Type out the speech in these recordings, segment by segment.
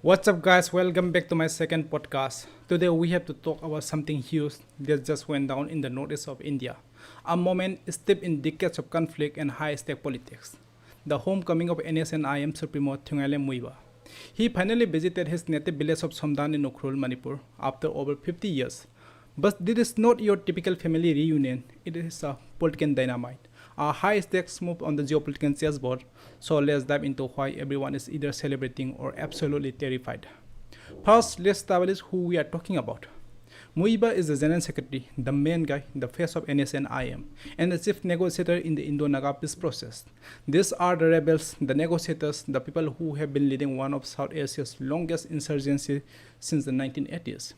What's up, guys? Welcome back to my second podcast. Today, we have to talk about something huge that just went down in the northeast of India. A moment steeped in decades of conflict and high stake politics. The homecoming of NSNIM Supremo Thungale Muivah. He finally visited his native village of Somdan in Ukhrul, Manipur, after over 50 years. But this is not your typical family reunion, it is a political dynamite. A high stakes move on the geopolitical chessboard, so let's dive into why everyone is either celebrating or absolutely terrified. First, let's establish who we are talking about. Muivah is the General Secretary, the main guy, the face of NSNIM, and the chief negotiator in the Indo-Naga peace process. These are the rebels, the negotiators, the people who have been leading one of South Asia's longest insurgency since the 1980s.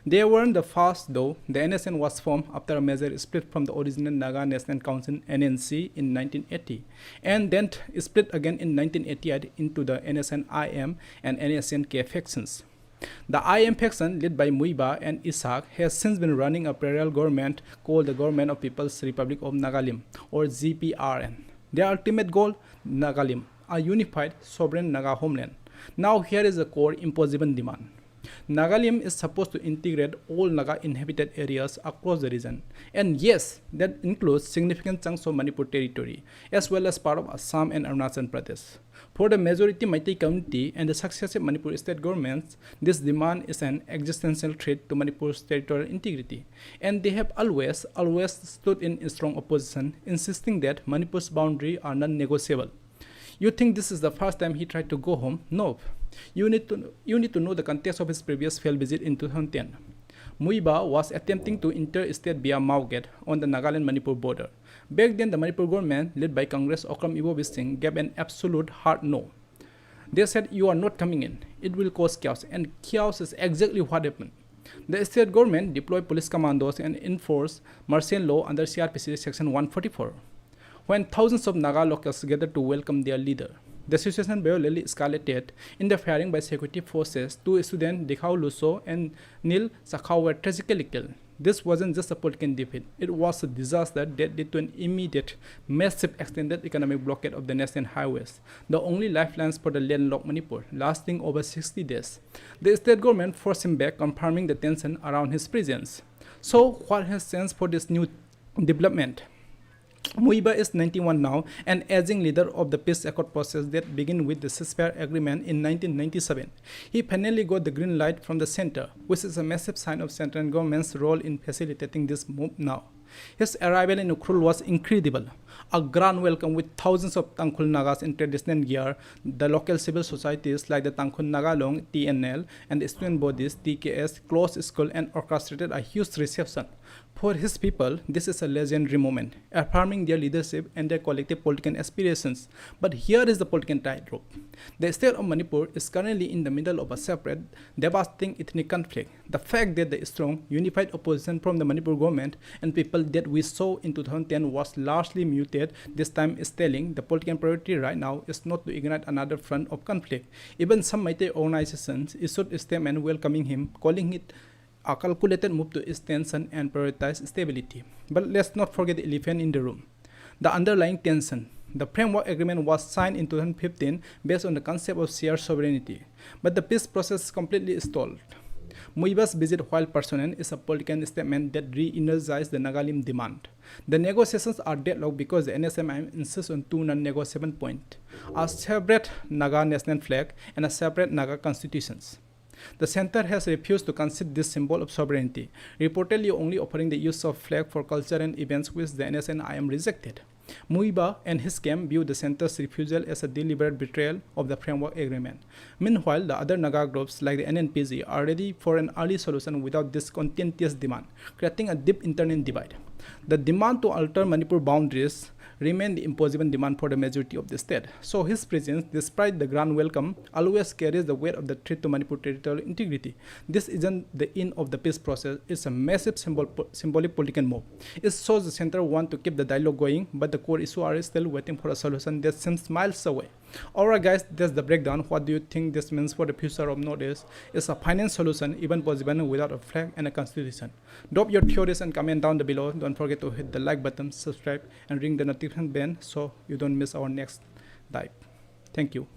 They weren't the first though. The NSN was formed after a major split from the original Naga National Council NNC in 1980 and then split again in 1988 into the NSN-IM and NSN-K factions. The IM faction, led by Muivah and Ishaq, has since been running a parallel government called the Government of People's Republic of Nagalim, or GPRN. Their ultimate goal, Nagalim, a unified, sovereign Naga homeland. Now here is a core impossible demand. Nagalim is supposed to integrate all Naga inhabited areas across the region. And yes, that includes significant chunks of Manipur territory, as well as part of Assam and Arunachal Pradesh. For the majority Meitei community and the successive Manipur state governments, this demand is an existential threat to Manipur's territorial integrity. And they have always stood in strong opposition, insisting that Manipur's boundaries are non-negotiable. You think this is the first time he tried to go home? No. You need to know the context of his previous failed visit in 2010. Muivah was attempting to enter state via Mao Gate on the Nagaland-Manipur border. Back then, the Manipur government, led by Congress Okram Ibo Singh, gave an absolute hard no. They said, "You are not coming in. It will cause chaos," and chaos is exactly what happened. The state government deployed police commandos and enforced martial law under CRPC Section 144. When thousands of Naga locals gathered to welcome their leader, the situation violently escalated in the firing by security forces. Two students, Dikhao Luso and Neil Sakhao, were tragically killed. This wasn't just a political defeat, it was a disaster that led to an immediate, massive extended economic blockade of the national highways, the only lifelines for the landlocked Manipur, lasting over 60 days. The state government forced him back, confirming the tension around his presence. So, what has changed for this new development? Muivah is 91 now, an aging leader of the peace accord process that began with the ceasefire agreement in 1997. He finally got the green light from the center, which is a massive sign of central government's role in facilitating this move now. His arrival in Ukhrul was incredible. A grand welcome with thousands of Tangkhul Nagas in traditional gear, the local civil societies like the Tangkhul Nagalong (TNL) and the student bodies (TKS) closed school and orchestrated a huge reception. For his people, this is a legendary moment, affirming their leadership and their collective political aspirations. But here is the political tightrope. The state of Manipur is currently in the middle of a separate, devastating ethnic conflict. The fact that the strong, unified opposition from the Manipur government and people that we saw in 2010 was largely muted this time is telling. The political priority right now is not to ignite another front of conflict. Even some Meitei organizations issued a statement welcoming him, calling it a calculated move to ease tension and prioritize stability. But let's not forget the elephant in the room, the underlying tension. The framework agreement was signed in 2015 based on the concept of shared sovereignty, but the peace process is completely stalled. Muivah's visit, while personal, is a political statement that re-energized the Nagalim demand. The negotiations are deadlocked because the NSMIM insists on two non-negotiable points: a separate Naga national flag and a separate Naga constitutions. The center has refused to concede this symbol of sovereignty, reportedly only offering the use of flag for culture and events, which the NSNIM rejected. Muivah and his camp view the center's refusal as a deliberate betrayal of the framework agreement. Meanwhile, the other Naga groups like the NNPG are ready for an early solution without this contentious demand, creating a deep internal divide. The demand to alter Manipur boundaries remain the impossible demand for the majority of the state. So his presence, despite the grand welcome, always carries the weight of the threat to Manipur territorial integrity. This isn't the end of the peace process, it's a massive symbolic political move. It shows the center want to keep the dialogue going, but the core issue are still waiting for a solution that seems miles away. Alright guys, that's the breakdown. What do you think this means for the future of Northeast? Is a finance solution even possible without a flag and a constitution? Drop your theories and comment down below. Don't forget to hit the like button, subscribe and ring the notification bell so you don't miss our next dive. Thank you.